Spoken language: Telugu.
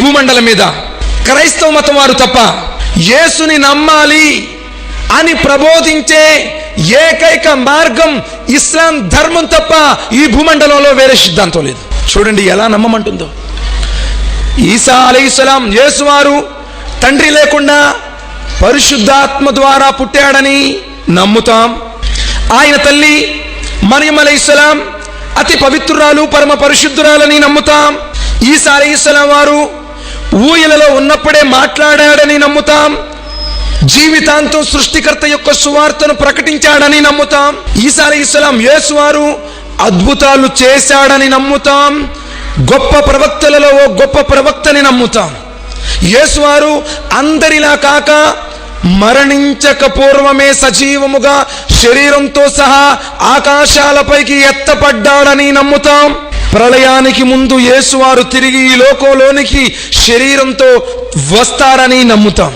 భూమండలం మీద క్రైస్తవ మతం వారు తప్ప యేసుని నమ్మాలి అని ప్రబోధించే ఏకైక మార్గం ఇస్లాం ధర్మం తప్ప ఈ భూమండలంలో వేరే సిద్ధాంతం లేదు. చూడండి ఎలా నమ్మమంటుందో. ఈసా అలైహిస్సలాం యేసువారు తండ్రి లేకుండా పరిశుద్ధాత్మ ద్వారా పుట్టాడని నమ్ముతాం. ఆయన తల్లి మరియం అలైహిస్సలాం అతి పవిత్రురాలు పరమ పరిశుద్ధురాలని నమ్ముతాం. ఈసా అలైహిస్సలాం వారు ఊయలలో ఉన్నప్పుడే మాట్లాడాడని నమ్ముతాం. జీవితాంతం సృష్టికర్త యొక్క సువార్తను ప్రకటించాడని నమ్ముతాం. ఈసా అలైహిస్సలాం యేసువారు అద్భుతాలు చేశాడని నమ్ముతాం. గొప్ప ప్రవక్తలలో ఓ గొప్ప ప్రవక్తని నమ్ముతాం. యేసువారు అందరిలా కాక మరణించక పూర్వమే సజీవముగా శరీరంతో సహా ఆకాశాలపైకి ఎత్తపడ్డాడని నమ్ముతాం. ప్రళయానికి ముందు యేసువారు తిరిగి ఈ లోకంలోనికి శరీరంతో వస్తారని నమ్ముతాం.